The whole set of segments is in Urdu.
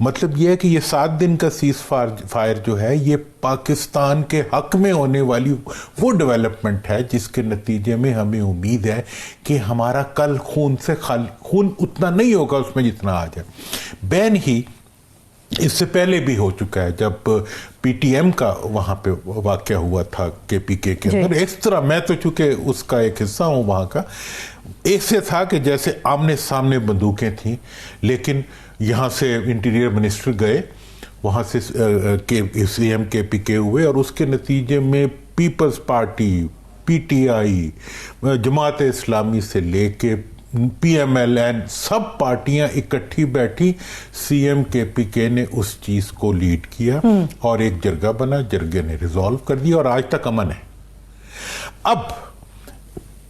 مطلب یہ ہے کہ یہ 7 دن کا سیز فائر جو ہے یہ پاکستان کے حق میں ہونے والی وہ ڈیولپمنٹ ہے جس کے نتیجے میں ہمیں امید ہے کہ ہمارا کل خون اتنا نہیں ہوگا اس میں جتنا آج ہے. بین ہی اس سے پہلے بھی ہو چکا ہے جب پی ٹی ایم کا وہاں پہ واقعہ ہوا تھا کے پی کے اندر. اس طرح میں تو چونکہ اس کا ایک حصہ ہوں وہاں کا, ایسے تھا کہ جیسے آمنے سامنے بندوقیں تھیں, لیکن یہاں سے انٹیریئر منسٹر گئے, وہاں سے سی ایم کے پی کے ہوئے, اور اس کے نتیجے میں Peoples Party, P T I, جماعت اسلامی سے لے کے پی ایم ایل این, سب پارٹیاں اکٹھی بیٹھی, سی ایم کے پی کے نے اس چیز کو لیڈ کیا اور ایک جرگہ بنا, جرگے نے ریزالو کر دیا اور آج تک امن ہے. اب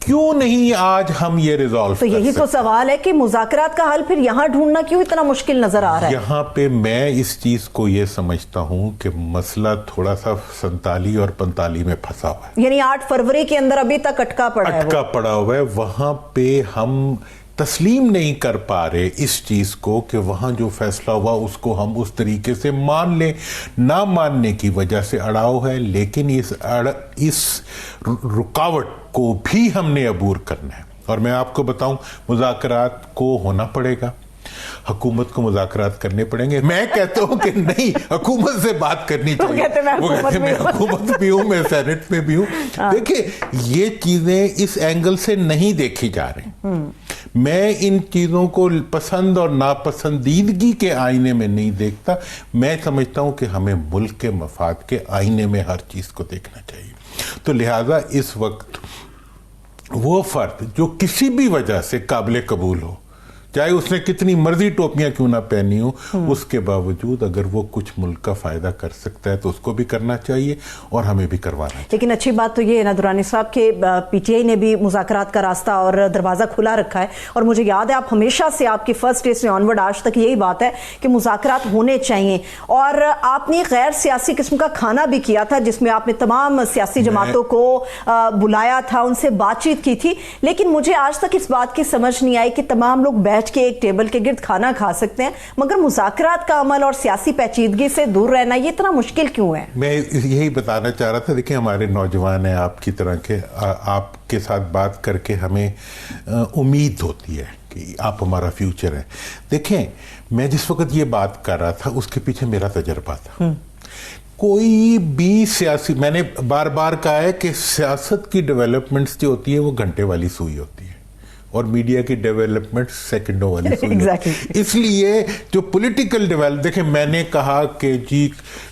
کیوں نہیں آج ہم یہ ریزالو تو یہی تو سوال ہے کہ مذاکرات کا حل پھر یہاں ڈھونڈنا کیوں اتنا مشکل نظر آ رہا ہے؟ یہاں پہ میں اس چیز کو یہ سمجھتا ہوں کہ مسئلہ تھوڑا سا 47 اور 45 میں پھنسا ہوا ہے, یعنی 8 فروری کے اندر ابھی تک اٹکا پڑا ہے. وہاں پہ ہم تسلیم نہیں کر پا رہے اس چیز کو کہ وہاں جو فیصلہ ہوا اس کو ہم اس طریقے سے مان لیں. نہ ماننے کی وجہ سے اڑاؤ ہے, لیکن اس رکاوٹ کو بھی ہم نے عبور کرنا ہے. اور میں آپ کو بتاؤں, مذاکرات کو ہونا پڑے گا, حکومت کو مذاکرات کرنے پڑیں گے. میں کہتا ہوں کہ نہیں, حکومت سے بات کرنی چاہیے. وہ کہتے ہیں میں حکومت بھی ہوں, میں سینٹ میں بھی ہوں. دیکھیں یہ چیزیں اس اینگل سے نہیں دیکھی جا رہی. میں ان چیزوں کو پسند اور ناپسندیدگی کے آئینے میں نہیں دیکھتا. میں سمجھتا ہوں کہ ہمیں ملک کے مفاد کے آئینے میں ہر چیز کو دیکھنا چاہیے. تو لہٰذا اس وقت وہ فرد جو کسی بھی وجہ سے قابل قبول ہو, چاہے اس نے کتنی مرضی ٹوپیاں کیوں نہ پہنی ہو, اس کے باوجود اگر وہ کچھ ملک کا فائدہ کر سکتا ہے تو اس کو بھی کرنا چاہیے اور ہمیں بھی کروانا چاہیے. لیکن اچھی بات تو یہ ہے نا درانی صاحب کہ پی ٹی آئی نے بھی مذاکرات کا راستہ اور دروازہ کھلا رکھا ہے, اور مجھے یاد ہے آپ ہمیشہ سے, آپ کی فرسٹ ڈے سے آنورڈ آج تک یہی بات ہے کہ مذاکرات ہونے چاہیے. اور آپ نے غیر سیاسی قسم کا کھانا بھی کیا تھا جس میں آپ نے تمام سیاسی جماعتوں کو بلایا تھا, ان سے بات چیت کی تھی. لیکن مجھے آج تک اس بات کی سمجھ نہیں آئی کہ تمام لوگ بیٹھ کے ایک ٹیبل کے گرد کھانا کھا سکتے ہیں, مگر مذاکرات کا عمل اور سیاسی پیچیدگی سے دور رہنا یہ اتنا مشکل کیوں ہے؟ میں یہی بتانا چاہ رہا تھا. دیکھیں ہمارے نوجوان ہیں آپ کی طرح کے, آپ کے ساتھ بات کر کے ہمیں امید ہوتی ہے کہ آپ ہمارا فیوچر ہے. دیکھیں میں جس وقت یہ بات کر رہا تھا اس کے پیچھے میرا تجربہ تھا. کوئی بھی سیاسی, میں نے بار بار کہا ہے کہ سیاست کی ڈیولپمنٹس جو ہوتی ہے وہ گھنٹے والی سوئی ہوتی ہے, اور میڈیا کی ڈیولپمنٹ سیکنڈوں والی سوئی ہوتی ہے. اس لیے جو پولیٹیکل ڈیولپ, دیکھیں میں نے کہا کہ جی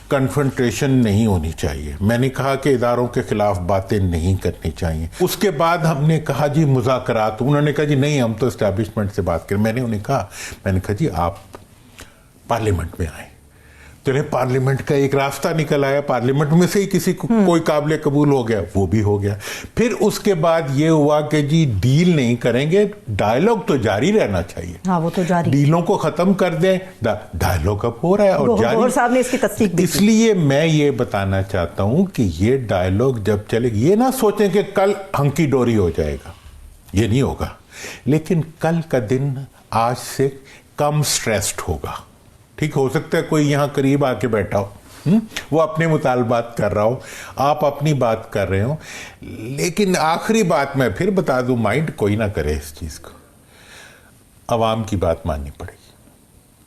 کنفرنٹریشن نہیں ہونی چاہیے, میں نے کہا کہ اداروں کے خلاف باتیں نہیں کرنی چاہیے. اس کے بعد ہم نے کہا جی مذاکرات, انہوں نے کہا جی نہیں ہم تو اسٹیبلشمنٹ سے بات کریں. میں نے انہیں کہا جی آپ پارلیمنٹ میں آئیں. چلے پارلیمنٹ کا ایک راستہ نکل آیا, پارلیمنٹ میں سے ہی کسی کو کوئی قابل قبول ہو گیا, وہ بھی ہو گیا. پھر اس کے بعد یہ ہوا کہ جی ڈیل نہیں کریں گے, ڈائیلاگ تو جاری رہنا چاہیے. ہاں وہ تو جاری, ڈیلوں کو ختم کر دیں, ڈائیلاگ اب ہو رہا ہے اور جاری. گوہر صاحب نے اس کی تصدیق بھی. اس لیے میں یہ بتانا چاہتا ہوں کہ یہ ڈائیلاگ جب چلے, یہ نہ سوچیں کہ کل ہنکی ڈوری ہو جائے گا, یہ نہیں ہوگا. لیکن کل کا دن آج سے کم سٹریسڈ ہوگا. ٹھیک, ہو سکتا ہے کوئی یہاں قریب آ کے بیٹھا ہو, وہ اپنے مطالبات کر رہا ہو, آپ اپنی بات کر رہے ہو, لیکن آخری بات میں پھر بتا دوں, مائنڈ کوئی نہ کرے اس چیز کو, عوام کی بات ماننی پڑے گی.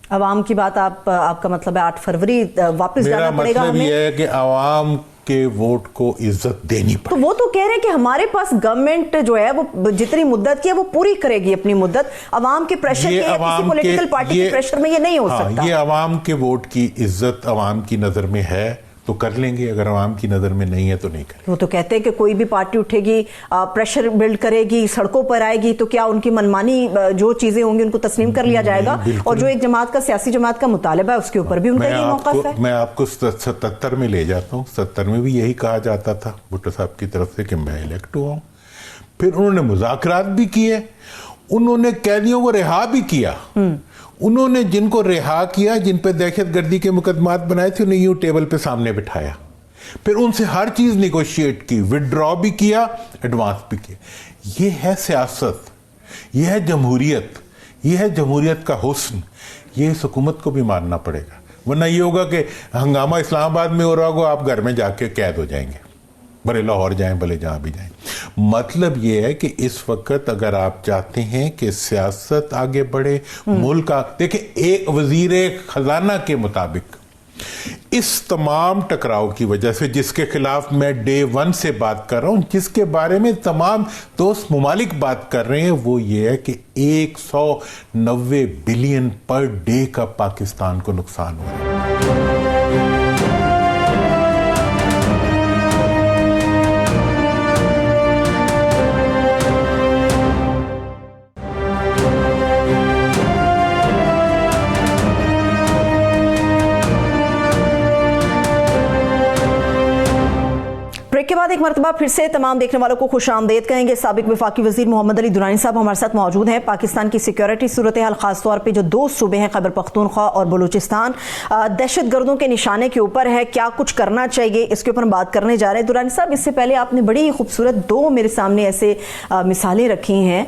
عوام کی بات, آپ کا مطلب ہے 8 فروری واپس جانا پڑے گا. میرا مطلب یہ ہے کہ عوام کے ووٹ کو عزت دینی پڑے. تو وہ تو کہہ رہے ہیں کہ ہمارے پاس گورنمنٹ جو ہے وہ جتنی مدت کی ہے وہ پوری کرے گی اپنی مدت. عوام کے پریشر کے, کسی پولیٹیکل پارٹی کے پریشر میں یہ نہیں ہو سکتا. یہ عوام کے ووٹ کی عزت عوام کی نظر میں ہے تو کر لیں گے, اگر عوام کی نظر میں نہیں ہے تو نہیں کریں. وہ تو کہتے ہیں کہ کوئی بھی پارٹی اٹھے گی, پریشر بلڈ کرے گی, سڑکوں پر آئے گی, تو کیا ان کی منمانی جو چیزیں ہوں گی ان کو تسلیم کر لیا جائے گا, اور جو ایک جماعت کا, سیاسی جماعت کا مطالبہ ہے اس کے اوپر بھی ان کا یہ موقف ہے. میں آپ کو 77 میں لے جاتا ہوں. 77 میں بھی یہی کہا جاتا تھا بھٹو صاحب کی طرف سے کہ میں الیکٹ ہوا ہوں. پھر انہوں نے مذاکرات بھی کیے, انہوں نے قیدیوں کو رہا بھی کیا. انہوں نے جن کو رہا کیا, جن پہ دہشت گردی کے مقدمات بنائے تھے, انہیں یوں ٹیبل پہ سامنے بٹھایا, پھر ان سے ہر چیز نیگوشیٹ کی, وڈرا بھی کیا, ایڈوانس بھی کیا. یہ ہے سیاست, یہ ہے جمہوریت, یہ ہے جمہوریت کا حسن. یہ اس حکومت کو بھی ماننا پڑے گا, ورنہ یہ ہوگا کہ ہنگامہ اسلام آباد میں ہو رہا ہوگا, آپ گھر میں جا کے قید ہو جائیں گے, بھلے لاہور جائیں بھلے جہاں بھی جائیں. مطلب یہ ہے کہ اس وقت اگر آپ چاہتے ہیں کہ سیاست آگے بڑھے, ملک دیکھیں, ایک وزیر خزانہ کے مطابق اس تمام ٹکراؤ کی وجہ سے, جس کے خلاف میں ڈے ون سے بات کر رہا ہوں, جس کے بارے میں تمام دوست ممالک بات کر رہے ہیں, وہ یہ ہے کہ 190 بلین پر ڈے کا پاکستان کو نقصان ہو رہا ہے. کے بعد ایک مرتبہ پھر سے تمام دیکھنے والوں کو خوش آمدید کہیں گے. سابق وفاقی وزیر محمد علی درانی صاحب ہمارے ساتھ موجود ہیں. پاکستان کی سیکیورٹی صورتحال, خاص طور پہ جو 2 صوبے ہیں خیبر پختونخوا اور بلوچستان, دہشت گردوں کے نشانے کے اوپر ہے, کیا کچھ کرنا چاہیے, اس کے اوپر ہم بات کرنے جا رہے ہیں. درانی صاحب, اس سے پہلے آپ نے بڑی خوبصورت 2 میرے سامنے ایسے مثالیں رکھی ہیں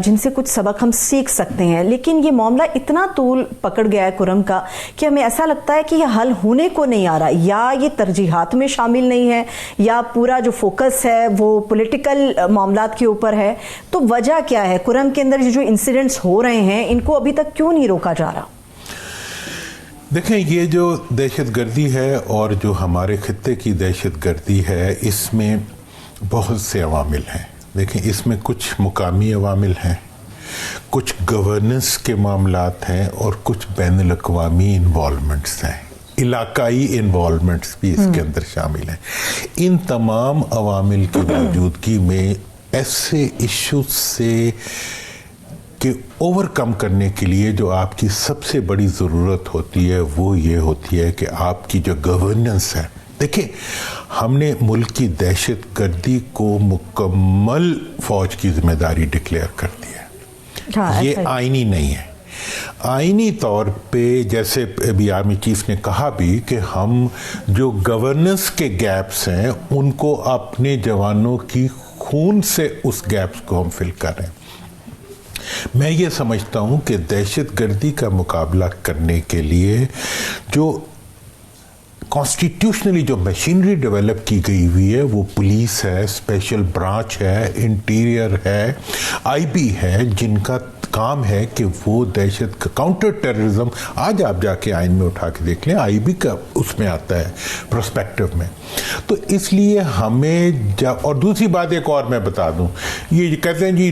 جن سے کچھ سبق ہم سیکھ سکتے ہیں, لیکن یہ معاملہ اتنا طول پکڑ گیا ہے کرم کا کہ ہمیں ایسا لگتا ہے کہ یہ حل ہونے کو نہیں آ رہا, یا یہ ترجیحات میں شامل نہیں ہے, یا پورا جو فوکس ہے وہ پولیٹیکل معاملات کے اوپر ہے. تو وجہ کیا ہے؟ کرم کے اندر جو انسیڈنٹس ہو رہے ہیں ان کو ابھی تک کیوں نہیں روکا جا رہا؟ دیکھیں, یہ جو دہشت گردی ہے اور جو ہمارے خطے کی دہشت گردی ہے, اس میں بہت سے عوامل ہیں. دیکھیں, اس میں کچھ مقامی عوامل ہیں, کچھ گورننس کے معاملات ہیں, اور کچھ بین الاقوامی انوالومنٹس ہیں, علاقائی انوالومنٹس بھی اس کے اندر شامل ہیں. ان تمام عوامل کی موجودگی میں ایسے ایشوز سے کہ اوور کم کرنے کے لیے جو آپ کی سب سے بڑی ضرورت ہوتی ہے وہ یہ ہوتی ہے کہ آپ کی جو گورننس ہے. دیکھیں, ہم نے ملک کی دہشت گردی کو مکمل فوج کی ذمہ داری ڈکلیئر کر دی ہے. یہ آئینی نہیں ہے. آئینی طور پہ جیسے ابھی آرمی چیف نے کہا بھی کہ ہم جو گورننس کے گیپس ہیں ان کو اپنے جوانوں کی خون سے اس گیپس کو ہم فل کر رہے ہیں. میں یہ سمجھتا ہوں کہ دہشت گردی کا مقابلہ کرنے کے لیے جو کانسٹیٹیوشنلی جو مشینری ڈیولپ کی گئی ہوئی ہے, وہ پولیس ہے, اسپیشل برانچ ہے, انٹیریئر ہے, آئی بی ہے, جن کا کام ہے کہ وہ دہشت کا کاؤنٹر ٹیررزم, آج آپ جا کے آئین میں اٹھا کے دیکھ لیں, آئی بی کا اس میں آتا ہے پروسپیکٹو میں. تو اس لیے ہمیں اور دوسری بات ایک اور میں بتا دوں, یہ کہتے ہیں جی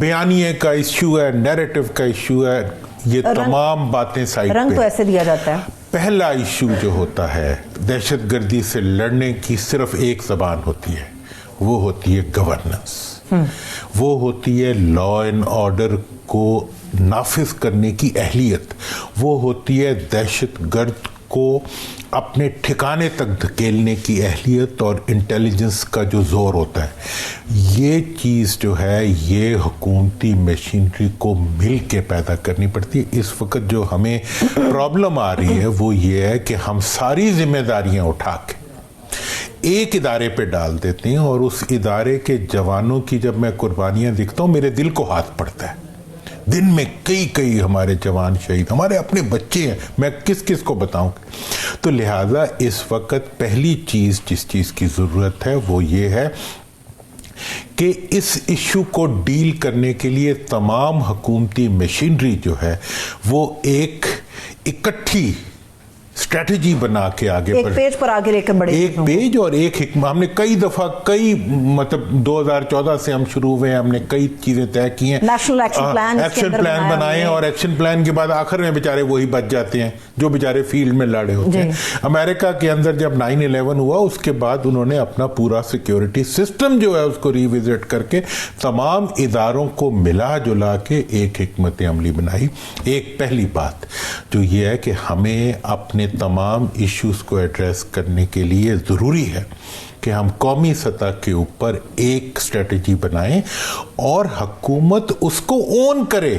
بیانیے کا ایشو ہے, نیریٹو کا ایشو ہے, یہ تمام باتیں سائڈ پہ, رنگ تو ایسے دیا جاتا ہے. پہلا ایشو جو ہوتا ہے دہشت گردی سے لڑنے کی صرف ایک زبان ہوتی ہے, وہ ہوتی ہے گورننس, وہ ہوتی ہے لا اینڈ آرڈر کو نافذ کرنے کی اہلیت, وہ ہوتی ہے دہشت گرد کو اپنے ٹھکانے تک دھکیلنے کی اہلیت اور انٹیلیجنس کا جو زور ہوتا ہے. یہ چیز جو ہے یہ حکومتی مشینری کو مل کے پیدا کرنی پڑتی ہے. اس وقت جو ہمیں پرابلم آ رہی ہے وہ یہ ہے کہ ہم ساری ذمہ داریاں اٹھا کے ایک ادارے پہ ڈال دیتے ہیں, اور اس ادارے کے جوانوں کی جب میں قربانیاں دیکھتا ہوں میرے دل کو ہاتھ پڑتا ہے. دن میں کئی ہمارے جوان شہید, ہمارے اپنے بچے ہیں, میں کس کو بتاؤں. تو لہٰذا اس وقت پہلی چیز جس چیز کی ضرورت ہے وہ یہ ہے کہ اس ایشو کو ڈیل کرنے کے لیے تمام حکومتی مشینری جو ہے وہ ایک اکٹھی اسٹریٹجی بنا کے آگے ایک پیج پر آگے لے کر بڑھے, ایک پیج اور ایک حکمت. ہم نے کئی دفعہ مطلب 2014 سے ہم شروع ہوئے ہیں, ہم نے کئی چیزیں طے کی ہیں, نیشنل ایکشن پلان بنائے ہیں, اور ایکشن پلان کے بعد آخر میں بیچارے وہی بچ جاتے ہیں جو بیچارے فیلڈ میں لڑے ہوتے ہیں. امریکہ کے اندر جب 9/11 ہوا اس کے بعد انہوں نے اپنا پورا سیکیورٹی سسٹم جو ہے اس کو ریوزٹ کر کے تمام اداروں کو ملا جلا کے ایک حکمت عملی بنائی. ایک پہلی بات جو یہ ہے کہ ہمیں اپنے تمام ایشوز کو ایڈریس کرنے کے لیے ضروری ہے کہ ہم قومی سطح کے اوپر ایک اسٹریٹجی بنائیں اور حکومت اس کو اون کرے,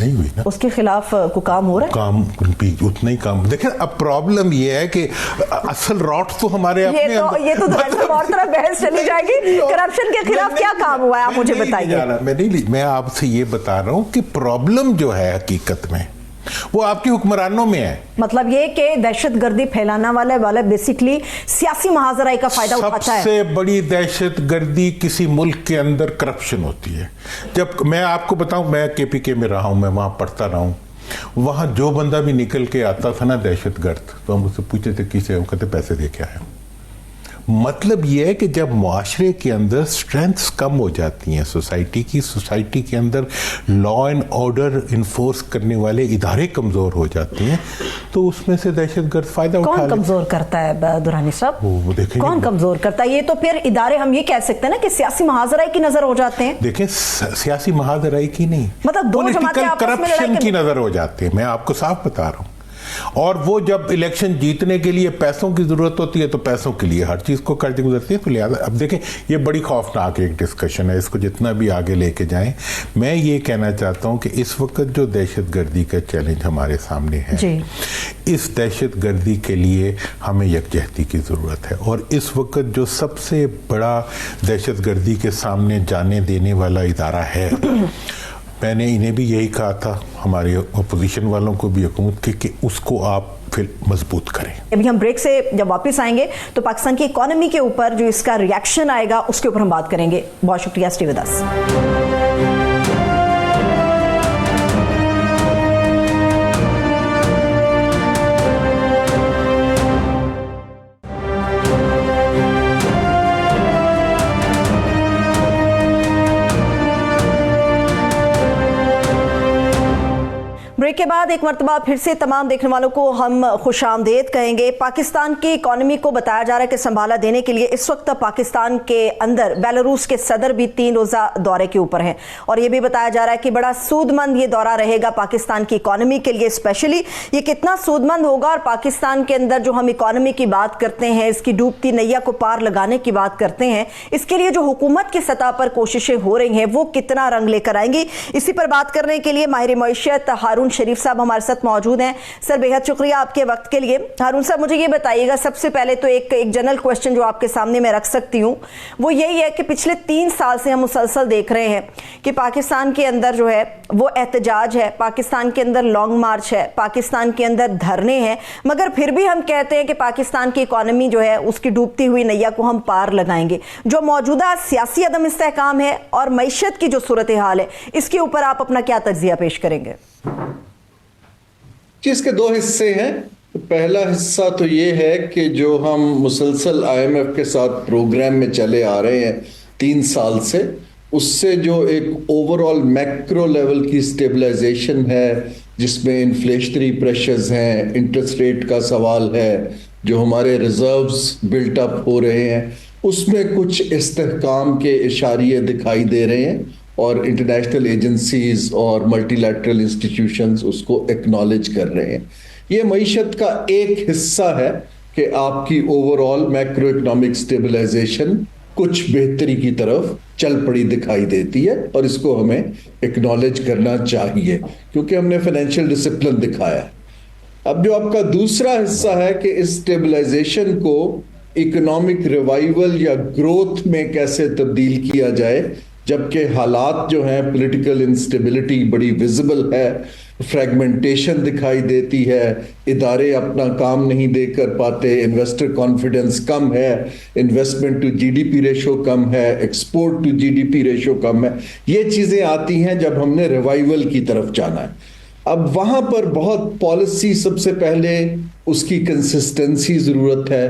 نہیں ہوئی نا, اس کے خلاف کو کام ہو رہا ہے, کام بھی اتنا ہی کام. دیکھیں اب پرابلم یہ ہے کہ اصل راٹ تو ہمارے اپنے, یہ تو اور طرف بحث چلی جائے گی. کرپشن کے خلاف کیا کام ہوا ہے آپ مجھے بتائیے. میں آپ سے یہ بتا رہا ہوں کہ پرابلم جو ہے حقیقت میں وہ آپ کی حکمرانوں میں ہے. مطلب یہ کہ دہشت گردی پھیلانا والا بیسیکلی سیاسی محاذرائی کا فائدہ اٹھاتا ہے. سب سے بڑی دہشت گردی کسی ملک کے اندر کرپشن ہوتی ہے. جب میں آپ کو بتاؤں, میں کے پی کے میں رہا ہوں, میں وہاں پڑھتا رہا ہوں, وہاں جو بندہ بھی نکل کے آتا تھا نا دہشت گرد, تو ہم اس سے پوچھتے تھے کسے, ہم کہتے پیسے دے کے آئے. مطلب یہ ہے کہ جب معاشرے کے اندر سٹرینتھس کم ہو جاتی ہیں سوسائٹی کے اندر لا اینڈ آرڈر انفورس کرنے والے ادارے کمزور ہو جاتے ہیں, تو اس میں سے دہشت گرد فائدہ اٹھا. کون کمزور کرتا ہے درانی صاحب, کون کمزور کرتا ہے؟ یہ تو پھر ادارے ہم یہ کہہ سکتے ہیں نا کہ سیاسی محاذرائی کی نظر ہو جاتے ہیں. دیکھیں سیاسی محاذرائی کی نہیں, مطلب پولیٹیکل کرپشن کی نظر ہو جاتے ہیں. میں آپ کو صاف بتا رہا ہوں. اور وہ جب الیکشن جیتنے کے لیے پیسوں کی ضرورت ہوتی ہے تو پیسوں کے لیے ہر چیز کو کرتے گزرتی ہے. تو لہٰذا اب دیکھیں یہ بڑی خوفناک ایک ڈسکشن ہے, اس کو جتنا بھی آگے لے کے جائیں. میں یہ کہنا چاہتا ہوں کہ اس وقت جو دہشت گردی کا چیلنج ہمارے سامنے ہے, اس دہشت گردی کے لیے ہمیں یکجہتی کی ضرورت ہے. اور اس وقت جو سب سے بڑا دہشت گردی کے سامنے جانے دینے والا ادارہ ہے, میں نے انہیں بھی یہی کہا تھا, ہمارے اپوزیشن والوں کو بھی, حکومت کے, کہ اس کو آپ پھر مضبوط کریں. ابھی ہم بریک سے جب واپس آئیں گے تو پاکستان کی اکانومی کے اوپر جو اس کا ریاکشن آئے گا اس کے اوپر ہم بات کریں گے. بہت شکریہ, اسٹے ود اس. بریک کے بعد ایک مرتبہ پھر سے تمام دیکھنے والوں کو ہم خوش آمدید کہیں گے. پاکستان کی اکانومی کو بتایا جا رہا ہے کہ سنبھالا دینے کے لیے اس وقت پاکستان کے اندر بیلاروس کے صدر بھی 3 روزہ دورے کے اوپر ہیں, اور یہ بھی بتایا جا رہا ہے کہ بڑا سود مند یہ دورہ رہے گا پاکستان کی اکانومی کے لیے. اسپیشلی یہ کتنا سود مند ہوگا, اور پاکستان کے اندر جو ہم اکانومی کی بات کرتے ہیں, اس کی ڈوبتی نیا کو پار لگانے کی بات کرتے ہیں, اس کے لیے جو حکومت کی سطح پر کوششیں ہو رہی ہیں وہ کتنا رنگ لے کر آئیں گی. اسی پر بات کرنے کے لیے ماہر معیشت ہارون شریف صاحب ہمارے ساتھ موجود ہیں. سر بے حد شکریہ آپ کے وقت کے لیے. ہارون صاحب مجھے یہ بتائیے گا, سب سے پہلے تو ایک جنرل کوسچن جو آپ کے سامنے میں رکھ سکتی ہوں وہ یہی ہے کہ پچھلے 3 سال سے ہم مسلسل دیکھ رہے ہیں کہ پاکستان کے اندر جو ہے وہ احتجاج ہے, پاکستان کے اندر لانگ مارچ ہے, پاکستان کے اندر دھرنے ہیں, مگر پھر بھی ہم کہتے ہیں کہ پاکستان کی اکانومی جو ہے اس کی ڈوبتی ہوئی نیا کو ہم پار لگائیں گے. جو موجودہ سیاسی عدم استحکام ہے اور معیشت کی جو صورتحال ہے, اس کے اوپر آپ اپنا کیا تجزیہ پیش کریں گے؟ اس کے 2 حصے ہیں. پہلا حصہ تو یہ ہے کہ جو ہم مسلسل IMF کے ساتھ پروگرام میں چلے آ رہے ہیں 3 سال سے, اس سے جو ایک اوورآل میکرو لیول کی سٹیبلائزیشن ہے, جس میں انفلیشنری پریشرز ہیں, انٹرسٹ ریٹ کا سوال ہے, جو ہمارے ریزروز بلٹ اپ ہو رہے ہیں, اس میں کچھ استحکام کے اشاریے دکھائی دے رہے ہیں, اور انٹرنیشنل ایجنسیز اور ملٹی لیٹرل انسٹیٹیوشنز اس کو ایکنالج کر رہے ہیں. یہ معیشت کا ایک حصہ ہے کہ آپ کی اوورآل میکرو اکنامک سٹیبلائزیشن کچھ بہتری کی طرف چل پڑی دکھائی دیتی ہے, اور اس کو ہمیں ایکنالج کرنا چاہیے کیونکہ ہم نے فائنینشیل ڈسپلن دکھایا ہے. اب جو آپ کا دوسرا حصہ ہے کہ اس سٹیبلائزیشن کو اکنامک ریوائیول یا گروتھ میں کیسے تبدیل کیا جائے, جبکہ حالات جو ہیں پولیٹیکل انسٹیبلٹی بڑی ویزیبل ہے, فریگمنٹیشن دکھائی دیتی ہے, ادارے اپنا کام نہیں دے کر پاتے, انویسٹر کانفیڈنس کم ہے, investment to G D P ratio کم ہے, export to G D P ratio کم ہے. یہ چیزیں آتی ہیں جب ہم نے ریوائیول کی طرف جانا ہے. اب وہاں پر بہت پالیسی, سب سے پہلے اس کی کنسسٹنسی ضرورت ہے,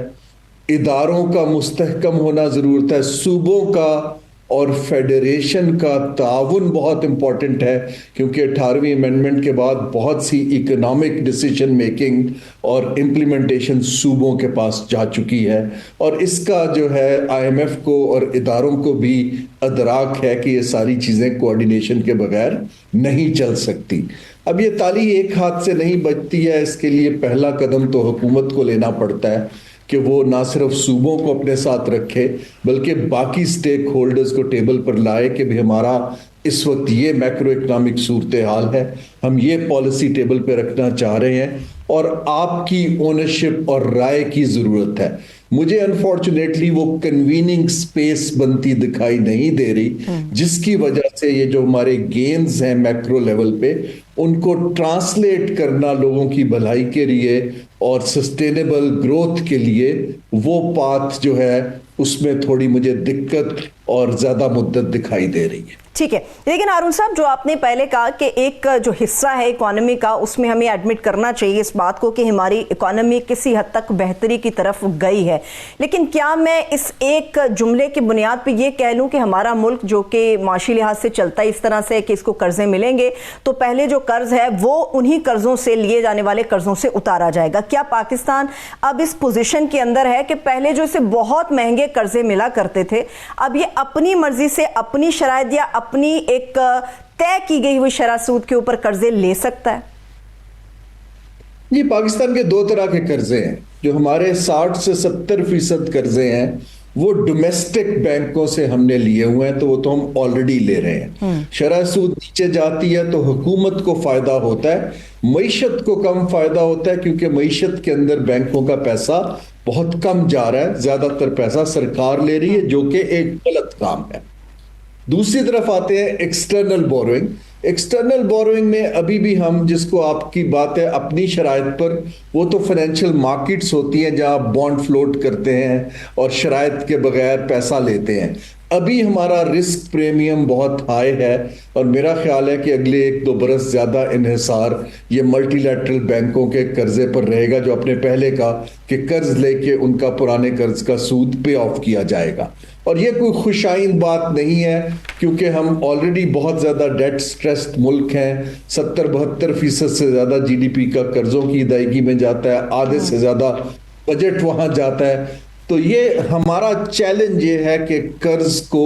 اداروں کا مستحکم ہونا ضرورت ہے, صوبوں کا اور فیڈریشن کا تعاون بہت امپورٹنٹ ہے, کیونکہ 18ویں امینڈمنٹ کے بعد بہت سی اکنامک ڈیسیجن میکنگ اور امپلیمنٹیشن صوبوں کے پاس جا چکی ہے, اور اس کا جو ہے IMF کو اور اداروں کو بھی ادراک ہے کہ یہ ساری چیزیں کوآرڈینیشن کے بغیر نہیں چل سکتی. اب یہ تالی ایک ہاتھ سے نہیں بجتی ہے, اس کے لیے پہلا قدم تو حکومت کو لینا پڑتا ہے کہ وہ نہ صرف صوبوں کو اپنے ساتھ رکھے بلکہ باقی سٹیک ہولڈرز کو ٹیبل پر لائے کہ بھی ہمارا اس وقت یہ میکرو اکنامک صورتحال ہے, ہم یہ پالیسی ٹیبل پہ رکھنا چاہ رہے ہیں اور آپ کی اونرشپ اور رائے کی ضرورت ہے. مجھے انفارچونیٹلی وہ کنویننگ سپیس بنتی دکھائی نہیں دے رہی, جس کی وجہ سے یہ جو ہمارے گینز ہیں میکرو لیول پہ ان کو ٹرانسلیٹ کرنا لوگوں کی بھلائی کے لیے اور سسٹینیبل گروتھ کے لیے, وہ پاتھ جو ہے اس میں تھوڑی مجھے دقت اور زیادہ مدت دکھائی دے رہی ہے. ٹھیک ہے, لیکن ہارون صاحب جو آپ نے پہلے کہا کہ ایک جو حصہ ہے اکانومی کا اس میں ہمیں ایڈمٹ کرنا چاہیے اس بات کو کہ ہماری اکانومی کسی حد تک بہتری کی طرف گئی ہے, لیکن کیا میں اس ایک جملے کی بنیاد پہ یہ کہہ لوں کہ ہمارا ملک جو کہ معاشی لحاظ سے چلتا ہے اس طرح سے کہ اس کو قرضے ملیں گے تو پہلے جو قرض ہے وہ انہی قرضوں سے لیے جانے والے قرضوں سے اتارا جائے گا؟ کیا پاکستان اب اس پوزیشن کے اندر ہے کہ پہلے جو اسے بہت مہنگے قرضے ملا کرتے تھے اب یہ اپنی مرضی سے اپنی شرائط یا اپنی ایک طے کی گئی ہوئی شرح سود کے اوپر قرضے لے سکتا ہے؟ جی, پاکستان کے دو طرح کے قرضے ہیں. جو ہمارے 60 سے 70% قرضے ہیں وہ ڈومیسٹک بینکوں سے ہم نے لیے ہوئے ہیں, تو وہ تو ہم آلریڈی لے رہے ہیں. شرح سود نیچے جاتی ہے تو حکومت کو فائدہ ہوتا ہے, معیشت کو کم فائدہ ہوتا ہے کیونکہ معیشت کے اندر بینکوں کا پیسہ بہت کم جا رہا ہے, زیادہ تر پیسہ سرکار لے رہی ہے جو کہ ایک غلط کام ہے. دوسری طرف آتے ہیں ایکسٹرنل بوروئنگ. ایکسٹرنل بوروئنگ میں ابھی بھی ہم جس کو آپ کی بات ہے اپنی شرائط پر, وہ تو فائنینشیل مارکیٹس ہوتی ہیں جہاں بانڈ فلوٹ کرتے ہیں اور شرائط کے بغیر پیسہ لیتے ہیں. ابھی ہمارا رسک پریمیم بہت ہائی ہے اور میرا خیال ہے کہ اگلے 1-2 برس زیادہ انحصار یہ ملٹی لیٹرل بینکوں کے قرضے پر رہے گا, جو اپنے پہلے کا کہ قرض لے کے ان کا پرانے قرض کا سود پے آف کیا جائے گا. اور یہ کوئی خوشائند بات نہیں ہے کیونکہ ہم آلریڈی بہت زیادہ ڈیٹ سٹریسڈ ملک ہیں. 70-72% سے زیادہ جی ڈی پی کا قرضوں کی ادائیگی میں جاتا ہے, آدھے سے زیادہ بجٹ وہاں جاتا ہے. تو یہ ہمارا چیلنج یہ ہے کہ قرض کو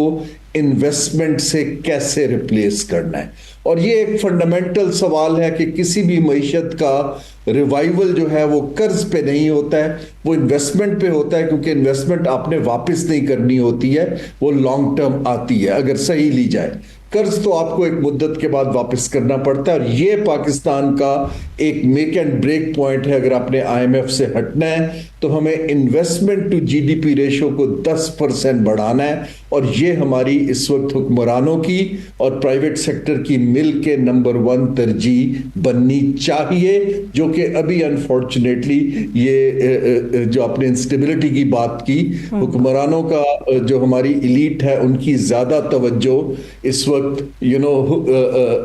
انویسٹمنٹ سے کیسے ریپلیس کرنا ہے, اور یہ ایک فنڈامنٹل سوال ہے کہ کسی بھی معیشت کا ریوائیول جو ہے وہ قرض پہ نہیں ہوتا ہے, وہ انویسٹمنٹ پہ ہوتا ہے, کیونکہ انویسٹمنٹ آپ نے واپس نہیں کرنی ہوتی ہے, وہ لانگ ٹرم آتی ہے اگر صحیح لی جائے. قرض تو آپ کو ایک مدت کے بعد واپس کرنا پڑتا ہے, اور یہ پاکستان کا ایک میک اینڈ بریک پوائنٹ ہے. اگر آپ نے آئی ایم ایف سے ہٹنا ہے تو ہمیں investment to G D P ratio کو 10% بڑھانا ہے, اور یہ ہماری اس وقت حکمرانوں کی اور پرائیویٹ سیکٹر کی مل کے نمبر 1 ترجیح بننی چاہیے, جو کہ ابھی انفارچونیٹلی یہ جو آپ نے انسٹیبلٹی کی بات کی, حکمرانوں کا جو ہماری ایلیٹ ہے ان کی زیادہ توجہ اس وقت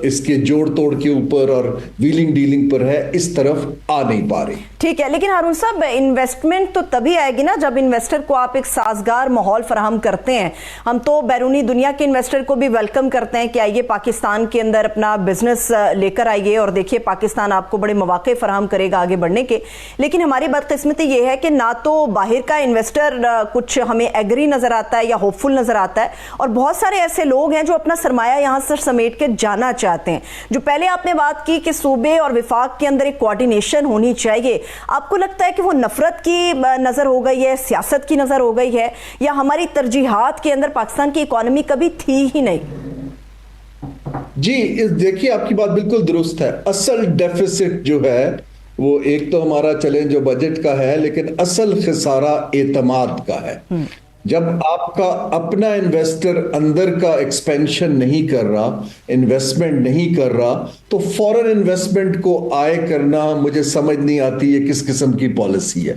اس کے جوڑ توڑ کے اوپر اور ویلنگ ڈیلنگ پر ہے, اس طرف آ نہیں پا رہی. ٹھیک ہے, لیکن ہارون صاحب انویسٹمنٹ تو تبھی آئے گی نا جب انویسٹر کو آپ ایک سازگار ماحول فراہم کرتے ہیں. ہم تو بیرونی دنیا کے انویسٹر کو بھی ویلکم کرتے ہیں کہ آئیے پاکستان کے اندر اپنا بزنس لے کر آئیے اور دیکھیے پاکستان آپ کو بڑے مواقع فراہم کرے گا آگے بڑھنے کے. لیکن ہماری بدقسمتی یہ ہے کہ نہ تو باہر کا انویسٹر کچھ ہمیں ایگری نظر آتا ہے یا ہوپ فل نظر آتا ہے, اور بہت سارے ایسے لوگ ہیں جو اپنا سرمایہ یہاں سے سمیٹ کے جانا چاہتے ہیں. جو پہلے آپ نے بات کی کہ صوبے اور وفاق کے اندر ایک کوارڈینیشن ہونی چاہیے, آپ کو لگتا ہے کہ وہ نفرت کی نظر ہو گئی ہے, سیاست کی نظر ہو گئی ہے, یا ہماری ترجیحات کے اندر پاکستان کی اکانومی کبھی تھی ہی نہیں؟ جی دیکھیے, آپ کی بات بالکل درست ہے. اصل ڈیفیسٹ جو ہے وہ ایک تو ہمارا چیلنج جو بجٹ کا ہے, لیکن اصل خسارہ اعتماد کا ہے. جب آپ کا اپنا انویسٹر اندر کا ایکسپینشن نہیں کر رہا, انویسٹمنٹ نہیں کر رہا, تو فورن انویسٹمنٹ کو آئے کرنا مجھے سمجھ نہیں آتی یہ کس قسم کی پالیسی ہے.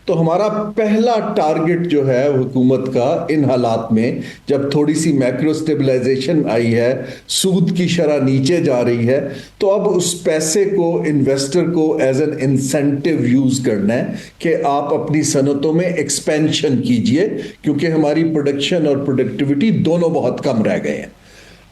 تو ہمارا پہلا ٹارگٹ جو ہے حکومت کا ان حالات میں, جب تھوڑی سی میکرو سٹیبلائزیشن آئی ہے, سود کی شرح نیچے جا رہی ہے, تو اب اس پیسے کو انویسٹر کو ایز این انسینٹیو یوز کرنا ہے کہ آپ اپنی صنعتوں میں ایکسپینشن کیجئے, کیونکہ ہماری پروڈکشن اور پروڈکٹیوٹی دونوں بہت کم رہ گئے ہیں.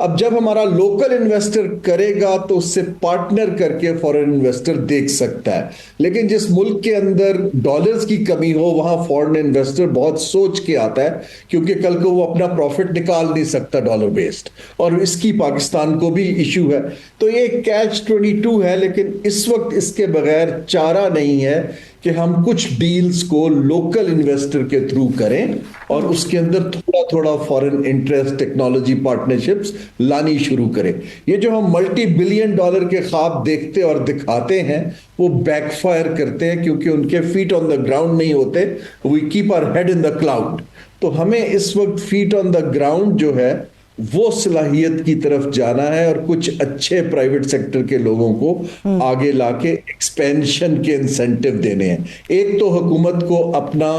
اب جب ہمارا لوکل انویسٹر کرے گا تو اس سے پارٹنر کر کے فورن انویسٹر دیکھ سکتا ہے, لیکن جس ملک کے اندر ڈالرز کی کمی ہو وہاں فورن انویسٹر بہت سوچ کے آتا ہے, کیونکہ کل کو وہ اپنا پروفٹ نکال نہیں سکتا ڈالر بیسڈ, اور اس کی پاکستان کو بھی ایشو ہے. تو یہ کیچ 22 ہے, لیکن اس وقت اس کے بغیر چارہ نہیں ہے کہ ہم کچھ ڈیلز کو لوکل انویسٹر کے تھرو کریں اور اس کے اندر تھوڑا تھوڑا فارن انٹرسٹ ٹیکنالوجی پارٹنرشپس لانی شروع کریں. یہ جو ہم ملٹی بلین ڈالر کے خواب دیکھتے اور دکھاتے ہیں وہ بیک فائر کرتے ہیں کیونکہ ان کے فیٹ آن دا گراؤنڈ نہیں ہوتے. We keep our head in the cloud. تو ہمیں اس وقت فیٹ آن دا گراؤنڈ جو ہے وہ صلاحیت کی طرف جانا ہے اور کچھ اچھے پرائیویٹ سیکٹر کے لوگوں کو آگے لا کے ایکسپینشن کے انسینٹیو دینے ہیں. ایک تو حکومت کو اپنا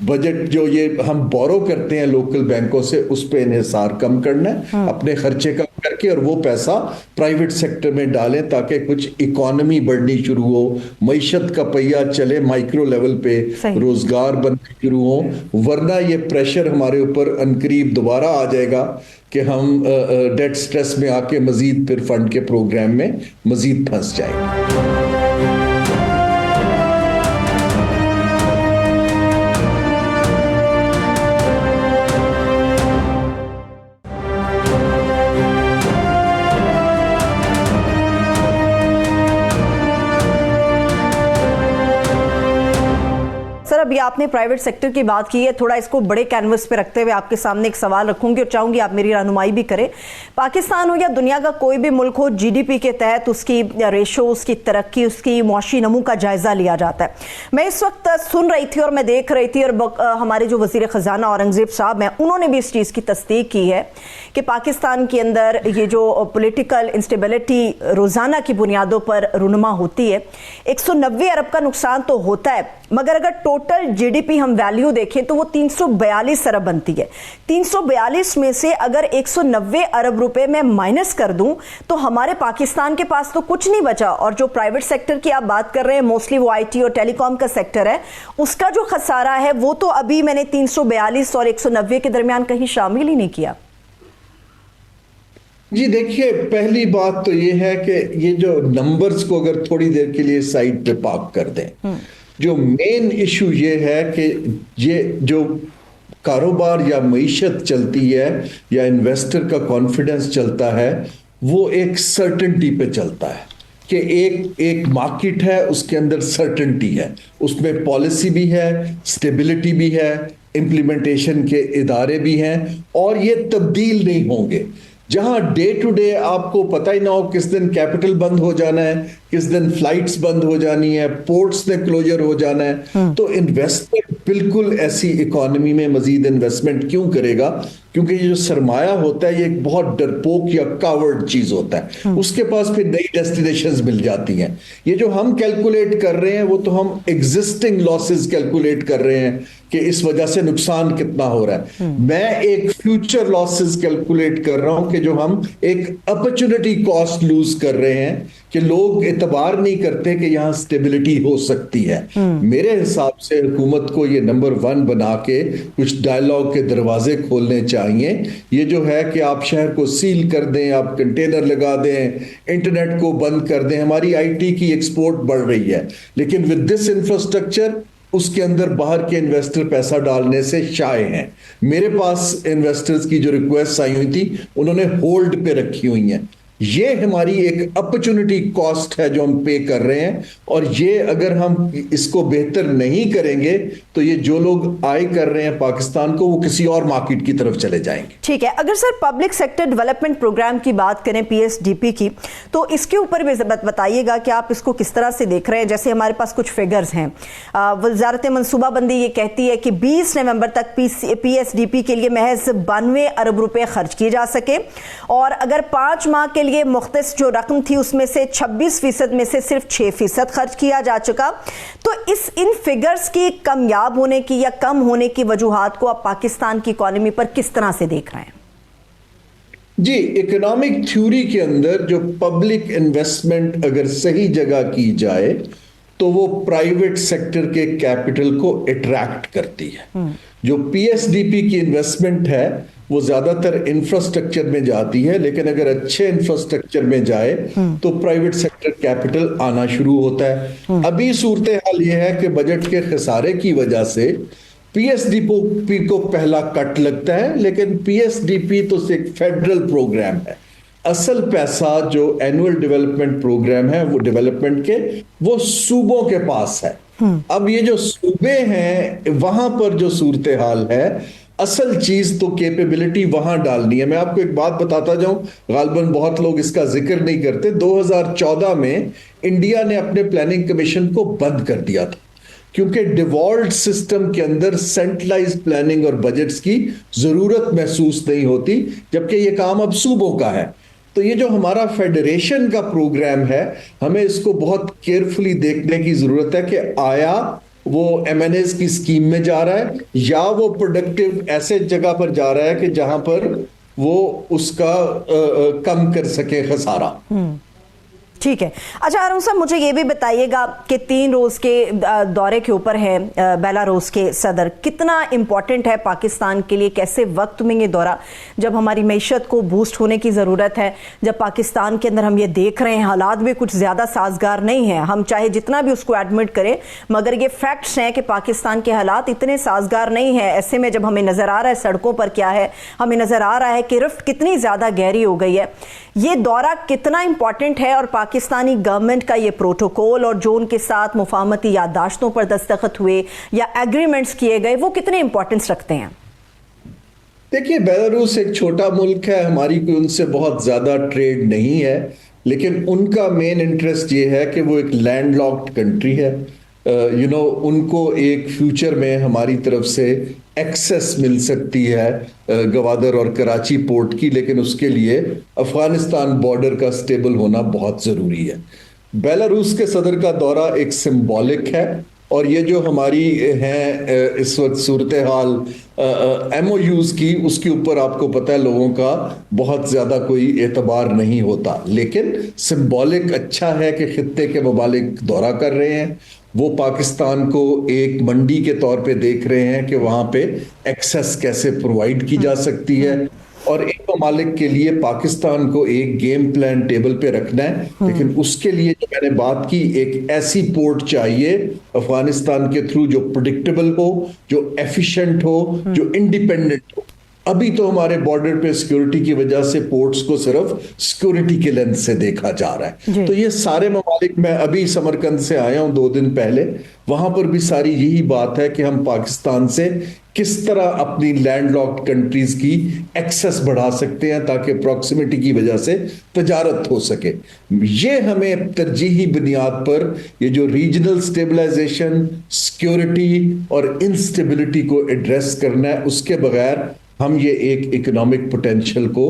بجٹ جو یہ ہم بورو کرتے ہیں لوکل بینکوں سے اس پہ انحصار کم کرنا ہے, اپنے خرچے کم کر کے, اور وہ پیسہ پرائیویٹ سیکٹر میں ڈالیں تاکہ کچھ اکانومی بڑھنی شروع ہو, معیشت کا پہیہ چلے, مائکرو لیول پہ روزگار بننے شروع ہو. ورنہ یہ پریشر ہمارے اوپر عنقریب دوبارہ آ جائے گا کہ ہم ڈیٹ سٹریس میں آ کے مزید پھر فنڈ کے پروگرام میں مزید پھنس جائیں گے. ابھی آپ نے پرائیویٹ سیکٹر کی بات کی ہے, تھوڑا اس کو بڑے کینوس پہ رکھتے ہوئے آپ کے سامنے ایک سوال رکھوں گی اور چاہوں گی آپ میری رہنمائی بھی کریں. پاکستان ہو یا دنیا کا کوئی بھی ملک ہو, جی ڈی پی کے تحت اس کی ریشو, اس کی ترقی, اس کی معاشی نمو کا جائزہ لیا جاتا ہے. میں اس وقت سن رہی تھی اور میں دیکھ رہی تھی, اور ہمارے جو وزیر خزانہ اورنگزیب صاحب ہیں انہوں نے بھی اس چیز کی تصدیق کی ہے کہ پاکستان کے اندر یہ جو پولیٹیکل انسٹیبلٹی روزانہ کی بنیادوں پر رونما ہوتی ہے, 190 ارب کا نقصان تو ہوتا ہے, مگر اگر ٹوٹل جی ڈی پی ہم ویلیو دیکھیں تو وہ 342 ارب بنتی ہے. 342 میں سے اگر 190 ارب روپے میں مائنس کر دوں تو ہمارے پاکستان کے پاس تو کچھ نہیں بچا. اور جو پرائیویٹ سیکٹر کی آپ بات کر رہے ہیں, موسٹلی وہ آئی ٹی اور ٹیلی کام کا سیکٹر ہے, اس کا جو خسارہ ہے وہ تو ابھی میں نے 342 اور 190 کے درمیان کہیں شامل ہی نہیں کیا. جی دیکھیے, پہلی بات تو یہ ہے کہ یہ جو نمبرز کو اگر تھوڑی دیر کے لیے سائڈ پہ پارک کر دیں, جو مین ایشو یہ ہے کہ یہ جو کاروبار یا معیشت چلتی ہے یا انویسٹر کا کانفیڈنس چلتا ہے وہ ایک سرٹنٹی پہ چلتا ہے کہ ایک مارکیٹ ہے, اس کے اندر سرٹنٹی ہے, اس میں پالیسی بھی ہے, سٹیبلٹی بھی ہے, امپلیمنٹیشن کے ادارے بھی ہیں, اور یہ تبدیل نہیں ہوں گے. جہاں ڈے ٹو ڈے آپ کو پتہ ہی نہ ہو کس دن کیپٹل بند ہو جانا ہے, کس دن فلائٹس بند ہو جانی ہے, پورٹس نے کلوجر ہو جانا ہے, تو انویسٹمنٹ بالکل ایسی اکانومی میں مزید انویسٹمنٹ کیوں کرے گا؟ کیونکہ یہ جو سرمایہ ہوتا ہے یہ ایک بہت ڈرپوک یا کاورڈ چیز ہوتا ہے, اس کے پاس پھر نئی ڈیسٹینیشنز مل جاتی ہیں. یہ جو ہم کیلکولیٹ کر رہے ہیں وہ تو ہم ایگزسٹنگ لاسز کیلکولیٹ کر رہے ہیں کہ اس وجہ سے نقصان کتنا ہو رہا ہے. میں ایک فیوچر لاسز کیلکولیٹ کر رہا ہوں کہ جو ہم ایک اپرچونٹی کاسٹ لوز کر رہے ہیں کہ لوگ اعتبار نہیں کرتے کہ یہاں سٹیبلٹی ہو سکتی ہے. میرے حساب سے حکومت کو یہ نمبر 1 بنا کے کچھ ڈائیلاگ کے دروازے کھولنے چاہیے. یہ جو ہے کہ آپ شہر کو سیل کر دیں, آپ کنٹینر لگا دیں, انٹرنیٹ کو بند کر دیں, ہماری آئی ٹی کی ایکسپورٹ بڑھ رہی ہے, لیکن ود دس انفراسٹرکچر اس کے اندر باہر کے انویسٹر پیسہ ڈالنے سے شائع ہیں. میرے پاس انویسٹرز کی جو ریکویسٹ آئی ہوئی تھی انہوں نے ہولڈ پہ رکھی ہوئی ہیں. یہ ہماری ایک اپرچونٹی کاسٹ ہے جو ہم پے کر رہے ہیں, اور یہ اگر ہم اس کو بہتر نہیں کریں گے تو یہ جو لوگ آئے کر رہے ہیں پاکستان کو وہ کسی اور مارکیٹ کی طرف چلے جائیں گے. ٹھیک ہے, اگر سر پبلک سیکٹر ڈیولپمنٹ پروگرام کی بات کریں پی ایس ڈی پی کی, تو اس کے اوپر بھی بتائیے گا کہ آپ اس کو کس طرح سے دیکھ رہے ہیں. جیسے ہمارے پاس کچھ فگرز ہیں, وزارت منصوبہ بندی یہ کہتی ہے کہ 20 نومبر تک پی ایس ڈی پی کے لیے محض 92 ارب روپے خرچ کیے جا سکے, اور اگر 5 ماہ کے لیے مختص جو رقم تھی اس میں سے 26% میں سے صرف 6% خرچ کیا جا چکا. تو ان فگرز کی کامیاب ہونے کی یا کم ہونے کی وجوہات کو آپ پاکستان کی اکانومی پر کس طرح سے دیکھ رہے ہیں؟ جی, اکنامک تھیوری کے اندر جو پبلک انویسٹمنٹ اگر صحیح جگہ کی جائے تو وہ پرائیویٹ سیکٹر کے کیپٹل کو اٹریکٹ کرتی ہے. جو پی ایس ڈی پی کی انویسٹمنٹ ہے وہ زیادہ تر انفراسٹرکچر میں جاتی ہے, لیکن اگر اچھے انفراسٹرکچر میں جائے تو پرائیویٹ سیکٹر کیپٹل آنا شروع ہوتا ہے. ابھی صورتحال یہ ہے کہ بجٹ کے خسارے کی وجہ سے پی ایس ڈی پی کو پہلا کٹ لگتا ہے, لیکن پی ایس ڈی پی تو ایک فیڈرل پروگرام ہے. اصل پیسہ جو اینول ڈیولپمنٹ پروگرام ہے وہ ڈیولپمنٹ کے وہ صوبوں کے پاس ہے. اب یہ جو صوبے ہیں وہاں پر جو صورتحال ہے، اصل چیز تو کیپیبلٹی وہاں ڈالنی ہے. میں آپ کو ایک بات بتاتا جاؤں، غالباً بہت لوگ اس کا ذکر نہیں کرتے. 2014 میں انڈیا نے اپنے پلاننگ کمیشن کو بند کر دیا تھا، کیونکہ ڈیوالٹ سسٹم کے اندر سینٹرلائز پلاننگ اور بجٹس کی ضرورت محسوس نہیں ہوتی، جبکہ یہ کام اب صوبوں کا ہے. تو یہ جو ہمارا فیڈریشن کا پروگرام ہے، ہمیں اس کو بہت کیئرفلی دیکھنے کی ضرورت ہے کہ آیا وہ ایم این ایز کی اسکیم میں جا رہا ہے یا وہ پروڈکٹیو ایسے جگہ پر جا رہا ہے کہ جہاں پر وہ اس کا کم کر سکے خسارہ. ٹھیک ہے. اچھا ہارون صاحب، مجھے یہ بھی بتائیے گا کہ 3 روز کے دورے کے اوپر ہیں بیلاروس کے صدر، کتنا امپورٹنٹ ہے پاکستان کے لیے؟ کیسے وقت میں یہ دورہ، جب ہماری معیشت کو بوسٹ ہونے کی ضرورت ہے، جب پاکستان کے اندر ہم یہ دیکھ رہے ہیں حالات بھی کچھ زیادہ سازگار نہیں ہیں، ہم چاہے جتنا بھی اس کو ایڈمٹ کریں مگر یہ فیکٹس ہیں کہ پاکستان کے حالات اتنے سازگار نہیں ہیں. ایسے میں جب ہمیں نظر آ رہا ہے سڑکوں پر کیا ہے، ہمیں نظر آ رہا ہے کہ رفت کتنی زیادہ گہری ہو گئی ہے، یہ دورہ کتنا امپورٹنٹ ہے؟ اور پاکستانی گورنمنٹ کا یہ پروٹوکول اور جو ان کے ساتھ مفاہمتی یادداشتوں پر دستخط ہوئے یا ایگریمنٹس کیے گئے، وہ کتنے امپورٹنس رکھتے ہیں؟ دیکھیے، بیلاروس ایک چھوٹا ملک ہے، ہماری کوئی ان سے بہت زیادہ ٹریڈ نہیں ہے، لیکن ان کا مین انٹرسٹ یہ ہے کہ وہ ایک لینڈ لاکڈ کنٹری ہے. ان کو ایک فیوچر میں ہماری طرف سے ایکسیس مل سکتی ہے گوادر اور کراچی پورٹ کی، لیکن اس کے لیے افغانستان بارڈر کا سٹیبل ہونا بہت ضروری ہے. بیلاروس کے صدر کا دورہ ایک سمبولک ہے، اور یہ جو ہماری ہیں اس وقت صورتحال ایم او یوز کی، اس کے اوپر آپ کو پتہ ہے لوگوں کا بہت زیادہ کوئی اعتبار نہیں ہوتا، لیکن سمبولک اچھا ہے کہ خطے کے ممالک دورہ کر رہے ہیں. وہ پاکستان کو ایک منڈی کے طور پہ دیکھ رہے ہیں کہ وہاں پہ ایکسیس کیسے پرووائڈ کی جا سکتی ہے، اور ایک ممالک کے لیے پاکستان کو ایک گیم پلان ٹیبل پہ رکھنا ہے. لیکن اس کے لیے جو میں نے بات کی، ایک ایسی پورٹ چاہیے افغانستان کے تھرو جو پریڈکٹیبل ہو، جو ایفیشنٹ ہو، جو انڈیپینڈنٹ ہو. ابھی تو ہمارے بارڈر پہ سیکیورٹی کی وجہ سے پورٹس کو صرف سیکیورٹی کے لینس سے دیکھا جا رہا ہے. تو یہ سارے ممالک، میں ابھی سمرقند سے آیا ہوں 2 دن پہلے، وہاں پر بھی ساری یہی بات ہے کہ ہم پاکستان سے کس طرح اپنی لینڈ لاکڈ کنٹریز کی ایکسس بڑھا سکتے ہیں تاکہ پروکسیمیٹی کی وجہ سے تجارت ہو سکے. یہ ہمیں ترجیحی بنیاد پر یہ جو ریجنل سٹیبلائزیشن، سیکیورٹی اور انسٹیبلٹی کو ایڈریس کرنا ہے، اس کے بغیر ہم یہ ایک اکنامک پوٹینشل کو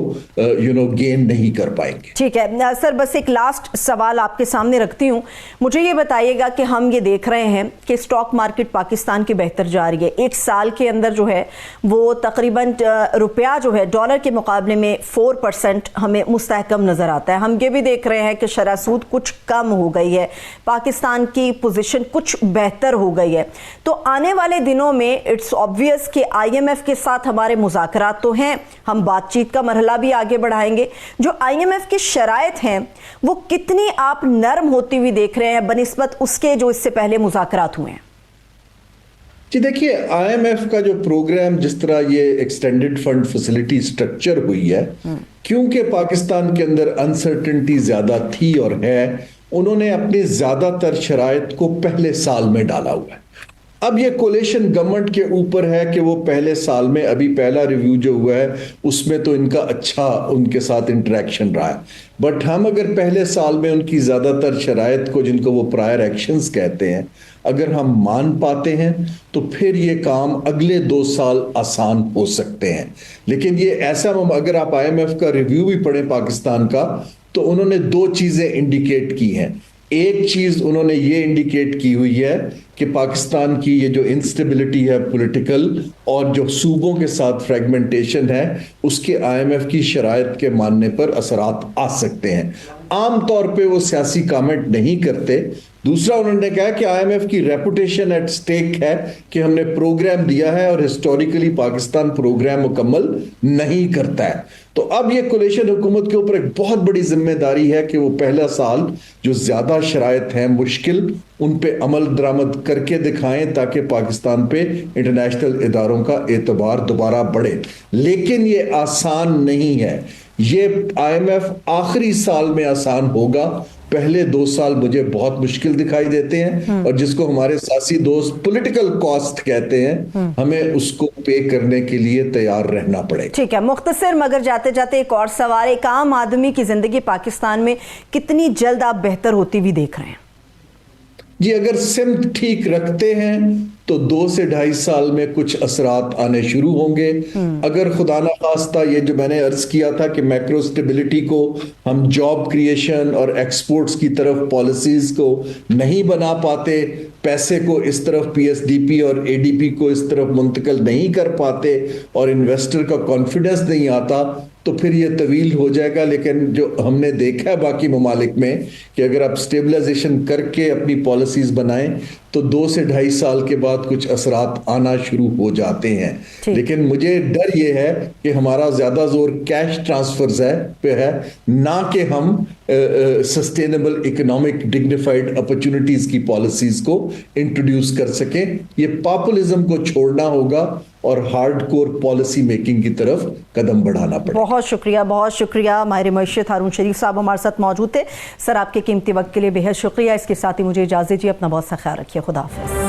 گین نہیں کر پائیں گے. ٹھیک ہے سر، بس ایک لاسٹ سوال آپ کے سامنے رکھتی ہوں. مجھے یہ بتائیے گا کہ ہم یہ دیکھ رہے ہیں کہ اسٹاک مارکیٹ پاکستان کی بہتر جا رہی ہے. 1 سال کے اندر جو ہے وہ تقریباً روپیہ جو ہے ڈالر کے مقابلے میں 4% ہمیں مستحکم نظر آتا ہے. ہم یہ بھی دیکھ رہے ہیں کہ شرح سود کچھ کم ہو گئی ہے، پاکستان کی پوزیشن کچھ بہتر ہو گئی ہے. تو آنے والے دنوں میں اٹس آبویس کہ آئی ایم ایف کے ساتھ ہمارے مذاکرات تو ہیں، ہم بات چیت کا مرحلہ بھی آگے بڑھائیں گے. جو آئی ایم ایف کی شرائط ہیں وہ کتنی آپ نرم ہوتی ہوئی دیکھ رہے ہیں بنسبت اس کے جو اس سے پہلے مذاکرات ہوئے ہیں؟ جی دیکھیے، آئی ایم ایف کا جو پروگرام، جس طرح یہ ایکسٹینڈڈ فنڈ فیسلٹی سٹرکچر ہوئی ہے، کیونکہ پاکستان کے اندر انسرٹنٹی زیادہ تھی اور ہے، انہوں نے اپنی زیادہ تر شرائط کو پہلے سال میں ڈالا ہوا ہے. اب یہ کولیشن گورنمنٹ کے اوپر ہے کہ وہ پہلے سال میں، ابھی پہلا ریویو جو ہوا ہے اس میں تو ان کا اچھا ان کے ساتھ انٹریکشن رہا ہے. بٹ ہم اگر پہلے سال میں ان کی زیادہ تر شرائط کو، جن کو وہ پرائر ایکشنز کہتے ہیں، اگر ہم مان پاتے ہیں تو پھر یہ کام اگلے 2 سال آسان ہو سکتے ہیں. لیکن یہ ایسا، اگر آپ آئی ایم ایف کا ریویو بھی پڑھیں پاکستان کا، تو انہوں نے 2 چیزیں انڈیکیٹ کی ہیں. ایک چیز انہوں نے یہ انڈیکیٹ کی ہوئی ہے کہ پاکستان کی یہ جو انسٹیبلٹی ہے پولیٹیکل، اور جو صوبوں کے ساتھ فریگمنٹیشن ہے، اس کے آئی ایم ایف کی شرائط کے ماننے پر اثرات آ سکتے ہیں. عام طور پہ وہ سیاسی کامنٹ نہیں کرتے. دوسرا، انہوں نے کہا کہ آئی ایم ایف کی ریپوٹیشن ایٹ سٹیک ہے کہ ہم نے پروگرام دیا ہے اور ہسٹوریکلی پاکستان پروگرام مکمل نہیں کرتا ہے. تو اب یہ کولیشن حکومت کے اوپر ایک بہت بڑی ذمہ داری ہے کہ وہ پہلا سال جو زیادہ شرائط ہیں مشکل، ان پہ عمل درآمد کر کے دکھائیں تاکہ پاکستان پہ انٹرنیشنل اداروں کا اعتبار دوبارہ بڑھے. لیکن یہ آسان نہیں ہے. یہ آئی ایم ایف آخری سال میں آسان ہوگا. پہلے 2 سال مجھے بہت مشکل دکھائی دیتے ہیں، اور جس کو ہمارے سیاسی دوست پولیٹیکل کاسٹ کہتے ہیں، ہمیں اس کو پے کرنے کے لیے تیار رہنا پڑے گا۔ ٹھیک ہے، مختصر مگر جاتے جاتے ایک اور سوال، ایک عام آدمی کی زندگی پاکستان میں کتنی جلد آپ بہتر ہوتی بھی دیکھ رہے ہیں؟ جی اگر سمت ٹھیک رکھتے ہیں تو 2 سے 2.5 سال میں کچھ اثرات آنے شروع ہوں گے۔ اگر خدا نخواستہ یہ جو میں نے عرض کیا تھا کہ میکرو سٹیبلٹی کو ہم جاب کریشن اور ایکسپورٹس کی طرف پالیسیز کو نہیں بنا پاتے، پیسے کو اس طرف پی ایس ڈی پی اور اے ڈی پی کو اس طرف منتقل نہیں کر پاتے، اور انویسٹر کا کانفیڈنس نہیں آتا، تو پھر یہ طویل ہو جائے گا۔ لیکن جو ہم نے دیکھا ہے باقی ممالک میں کہ اگر آپ سٹیبلائزیشن کر کے اپنی پالیسیز بنائیں تو 2 سے 2.5 سال کے بعد کچھ اثرات آنا شروع ہو جاتے ہیں۔ لیکن مجھے ڈر یہ ہے کہ ہمارا زیادہ زور کیش ٹرانسفرز پہ ہے، نہ کہ ہم سسٹینیبل اکنامک ڈگنیفائڈ اپرچونٹیز کی پالیسیز کو انٹروڈیوس کر سکیں۔ یہ پاپولزم کو چھوڑنا ہوگا اور ہارڈ کور پالیسی میکنگ کی طرف قدم بڑھانا پڑے گا۔ بہت شکریہ ماہر معیشت ہارون شریف صاحب ہمارے ساتھ موجود تھے۔ سر آپ کے قیمتی وقت کے لیے بے حد شکریہ۔ اس کے ساتھ ہی مجھے اجازت دیجیے، اپنا بہت سا خیال رکھیے، خدا حافظ۔